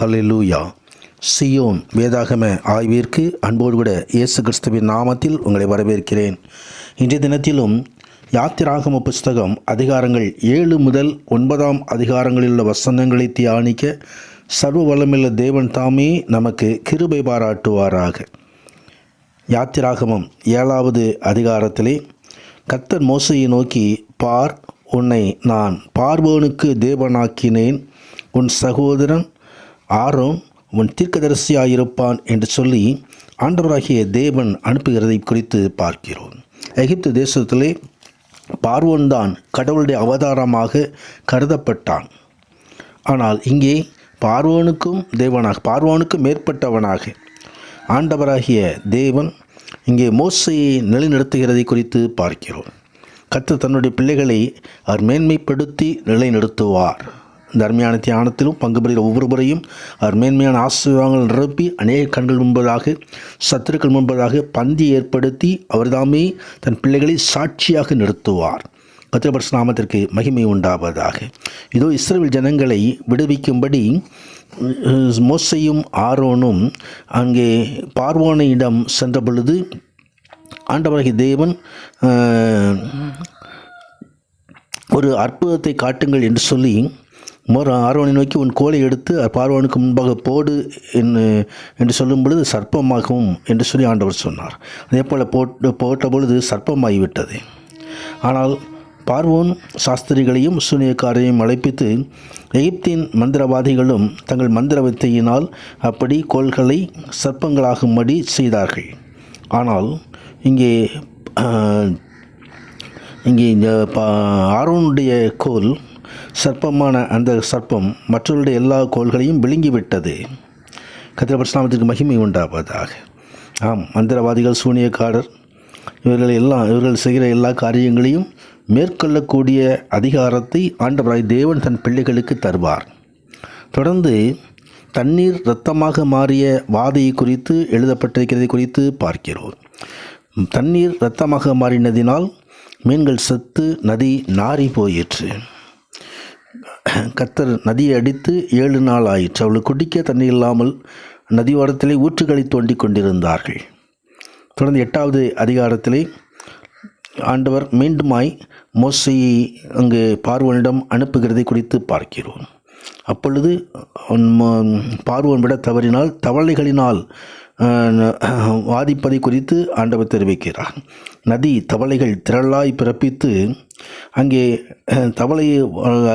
ஹல்லேலூயா. Zion வேதாகம ஆய்விற்கு அன்போடு கூட இயேசு கிறிஸ்துவின் நாமத்தில் உங்களை வரவேற்கிறேன். இன்றைய தினத்திலும் யாத்திராகம புஸ்தகம் அதிகாரங்கள் 7 முதல் 9 அதிகாரங்களில் உள்ள வசனங்களை தியானிக்க சர்வ வல்லமையுள்ள தேவன் தாமே நமக்கு கிருபை பாராட்டுவாராக. யாத்திராகமம் 7வது அதிகாரத்திலே கர்த்தர் மோசேயை நோக்கி, பார், உன்னை நான் பார்வோனுக்கு தேவனாக்கினேன், உன் சகோதரன் ஆரோன் உன் தீர்க்கதரிசியாயிருப்பான் என்று சொல்லி ஆண்டவராகிய தேவன் அனுப்புகிறதை குறித்து பார்க்கிறோம். எகிப்து தேசத்திலே பார்வோன் தான் கடவுளுடைய அவதாரமாக கருதப்பட்டான். ஆனால் இங்கே பார்வோனுக்கு மேற்பட்டவனாக ஆண்டவராகிய தேவன் இங்கே மோசேயை நிலைநிறுத்துகிறதை குறித்து பார்க்கிறோம். கர்த்தர் தன்னுடைய பிள்ளைகளை அவர் மேன்மைப்படுத்தி நிலைநிறுத்துவார். இந்த அருமையான தியானத்திலும் பங்கு பெறுகிற ஒவ்வொருவரையும் அவர் மேன்மையான ஆசீர்வாதங்கள் நிரப்பி அநேக கண்கள் முன்பதாக சத்துருக்கள் முன்பதாக பந்தி ஏற்படுத்தி அவர்தாமே தன் பிள்ளைகளை சாட்சியாக நிறுத்துவார். கர்த்தருடைய பரிசுத்த நாமத்திற்கு மகிமை உண்டாவதாக. இதோ இஸ்ரவேல் ஜனங்களை விடுவிக்கும்படி மோசேயும் ஆரோனும் அங்கே பார்வோனிடம் சென்ற பொழுது ஆண்டவராகிய தேவன் ஒரு அற்புதத்தை காட்டுங்கள் என்று சொல்லி ஆரோனை நோக்கி உன் கோலை எடுத்து பார்வோனுக்கு முன்பாக போடு என்று சொல்லும் பொழுது சர்ப்பமாகவும் என்று சொல்லி ஆண்டவர் சொன்னார். அதே போல் போட்ட பொழுது சர்ப்பமாகிவிட்டது. ஆனால் பார்வோன் சாஸ்திரிகளையும் சூனியக்காரையும் அழைப்பித்து எகிப்தின் மந்திரவாதிகளும் தங்கள் மந்திர வித்தையினால் அப்படி கோள்களை சர்ப்பங்களாகும்படி செய்தார்கள். ஆனால் இங்கே இந்த ஆரோனுடைய கோல் சர்ப்பமான அந்த சர்ப்பம் மற்றவருடைய எல்லா கோள்களையும் விழுங்கிவிட்டது. கர்த்தருடைய பரிசுத்த நாமத்திற்கு மகிமை உண்டாவதாக. ஆம், மந்திரவாதிகள் சூனியக்காரர் இவர்கள் செய்கிற எல்லா காரியங்களையும் மேற்கொள்ளக்கூடிய அதிகாரத்தை ஆண்டவராய் தேவன் தன் பிள்ளைகளுக்கு தருவார். தொடர்ந்து தண்ணீர் இரத்தமாக மாறிய வாதையை குறித்து எழுதப்பட்டிருக்கிறதை குறித்து பார்க்கிறோம். தண்ணீர் இரத்தமாக மாறினதினால் மீன்கள் செத்து நதி நாறி போயிற்று. கர்த்தர் நதியை அடித்து 7 நாள் ஆயிற்று. அவளுக்கு குடிக்க தண்ணீர் இல்லாமல் நதியோரத்திலே ஊற்றுகளை தோண்டி கொண்டிருந்தார்கள். தொடர்ந்து 8வது அதிகாரத்திலே ஆண்டவர் மீண்டுமாய் மோசேயை அங்கு பார்வோனிடம் அனுப்புகிறதை குறித்து பார்க்கிறோம். அப்பொழுது பார்வோன் விட தவறினால் தவளைகளினால் வாதிப்பதை குறித்து ஆண்டவர் தெரிவிக்கிறார். நதி தவளைகள் திரளாய் பிறப்பித்து அங்கே தவளை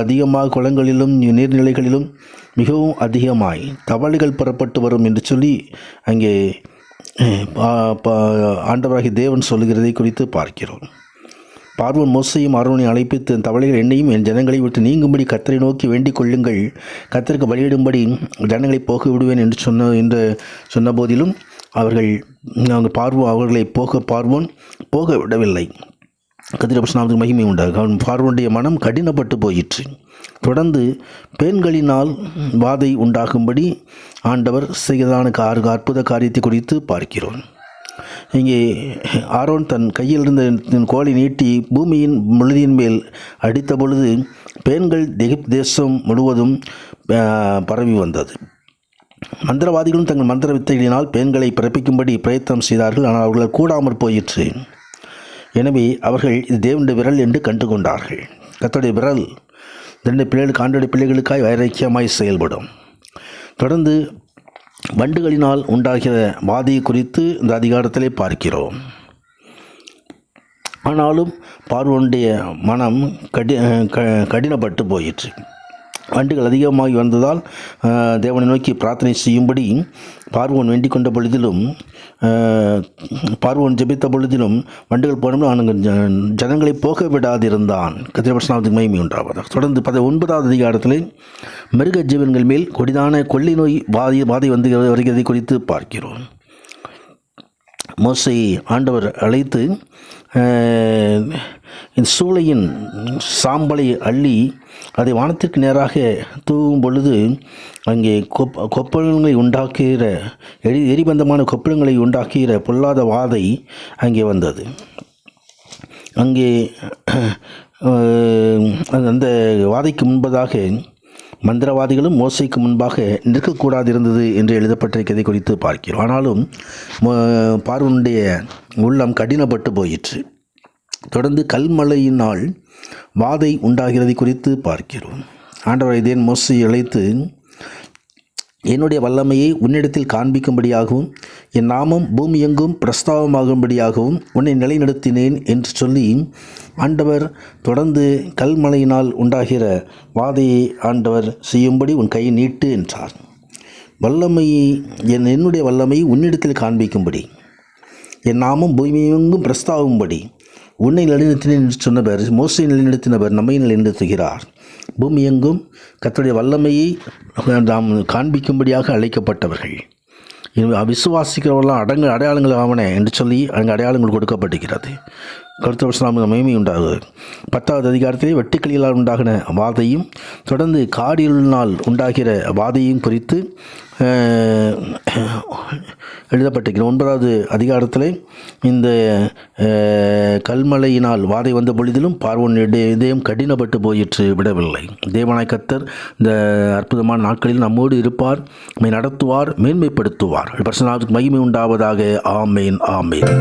அதிகமாக குளங்களிலும் நீர்நிலைகளிலும் மிகவும் அதிகமாய் தவளைகள் புறப்பட்டு வரும் என்று சொல்லி அங்கே ஆண்டவராகிய தேவன் சொல்லுகிறதை குறித்து பார்க்கிறோம். பார்வோன் மோசேயும் ஆரோனையும் அழைப்பித்து தவளைகள் என்னையும் என் ஜனங்களை விட்டு நீங்கும்படி கர்த்தரை நோக்கி வேண்டிக் கொள்ளுங்கள், கர்த்தருக்கு பலியிடும்படி ஜனங்களை போக விடுவேன் என்று சொன்ன போதிலும் அவர்களை பார்வோன் போக விடவில்லை. கர்த்தருடைய பரிசுத்த நாமத்துக்கு மகிமை உண்டாகும். பார்வோனுடைய மனம் கடினப்பட்டு போயிற்று. தொடர்ந்து பெண்களினால் வாதை உண்டாகும்படி ஆண்டவர் செய்ததான அற்புத காரியத்தை குறித்து பார்க்கிறோம். இங்கே ஆரோன் தன் கையில் இருந்த கோலை நீட்டி பூமியின் முழுதியின் மேல் அடித்த பொழுது பெண்கள் எகிப்து தேசம் முழுவதும் பரவி வந்தது. மந்திரவாதிகளும் தங்கள் மந்திர வித்தைகளினால் பெண்களை பிறப்பிக்கும்படி பிரயத்தனம் செய்தார்கள். ஆனால் அவர்கள் கூடாமற் போயிற்று. எனவே அவர்கள் இது தேவனுடைய விரல் என்று கண்டு கொண்டார்கள். கர்த்தருடைய விரல் ஆண்டவருடைய பிள்ளைகளுக்காய் வைராக்கியமாய் செயல்படும். தொடர்ந்து வண்டுகளினால் உண்டாகிற வாதியை குறித்து இந்த அதிகாரத்திலே பார்க்கிறோம். ஆனாலும் பார்வோனுடைய மனம் கடினப்பட்டு போயிற்று. வண்டுகள் அதிகமாகி வந்ததால் தேவனை நோக்கி பிரார்த்தனை செய்யும்படி பார்வோன் வேண்டிக் கொண்ட பொழுதிலும் பார்வோன் ஜெபித்த பொழுதிலும் வண்டுகள் போனோம் ஜனங்களை போக விடாதிருந்தான். கர்த்தருடைய பரிசுத்த நாமத்துக்கு மகிமை உண்டாவதாக. தொடர்ந்து 19வது அதிகாரத்தில் மிருக ஜீவன்கள் மேல் கொடிதான கொள்ளை நோய் வாதை வந்து வருகிறதை குறித்து பார்க்கிறோம். மோசேயை ஆண்டவர் அழைத்து இந்த சூளையின் சாம்பலை அள்ளி அதை வானத்திற்கு நேராக தூவும் பொழுது அங்கே கொப்பளங்களை உண்டாக்குகிற எரிபந்தமான கொப்பளங்களை உண்டாக்குகிற பொல்லாத வாதை அங்கே வந்தது. அங்கே அந்த வாதைக்கு முன்பதாக மந்திரவாதிகளும் மோசைக்கு முன்பாக நிற்கக்கூடாதிருந்தது என்று எழுதப்பட்டிருக்கிறதை குறித்து பார்க்கிறோம். ஆனாலும் பார்வோனுடைய உள்ளம் கடினப்பட்டு போயிற்று. தொடர்ந்து கல்மழையினால் வாதை உண்டாகிறதை குறித்து பார்க்கிறோம். ஆண்டவர் இதேன் மோசையை அழைத்து, என்னுடைய வல்லமையை உன்னிடத்தில் காண்பிக்கும்படியாகவும் என் நாமம் பூமி எங்கும் பிரஸ்தாபமாகும்படியாகவும் உன்னை நிலைநிறுத்தினேன் என்று சொல்லி ஆண்டவர் தொடர்ந்து கல்மழையினால் உண்டாகிற வாதையை ஆண்டவர் செய்யும்படி உன் கையை நீட்டு என்றார். வல்லமையை என்னுடைய வல்லமையை உன்னிடத்தில் காண்பிக்கும்படி என் நாமம் பூமி எங்கும் பிரஸ்தாகும்படி உன்னை நிலைநிறுத்தினேன் என்று சொன்னவர், மோசையை நிலைநிறுத்தினவர் நம்மை நிலைநிறுத்துகிறார். பூமி எங்கும் கர்த்தருடைய வல்லமையை நாம் காண்பிக்கும்படியாக அழைக்கப்பட்டவர்கள். விசுவாசிக்கிறவர்களாம் அடையாளங்கள் ஆவன என்று சொல்லி அங்கே அடையாளங்கள் கொடுக்கப்பட்டிருக்கிறது. கர்த்தர் மகிமை உண்டாகுது. 10வது அதிகாரத்திலே வெட்டுக்கிளிகளால் உண்டாகின வாதையும் தொடர்ந்து காடிகளினால் உண்டாகிற வாதையும் குறித்து எழுதப்பட்டிருக்கிறது. 9வது அதிகாரத்தில் இந்த கல்மழையினால் வாதை வந்த பொழுதிலும் பார்வோனுடைய இதயம் கடினப்பட்டு போயிற்று, விடவில்லை. தேவனாய் கர்த்தர் இந்த அற்புதமான நாட்களில் நம்மோடு இருப்பார், நம்மை நடத்துவார், மேன்மைப்படுத்துவார். பரிசுத்த நாமத்துக்கு மகிமை உண்டாவதாக. ஆமேன், ஆமேன்.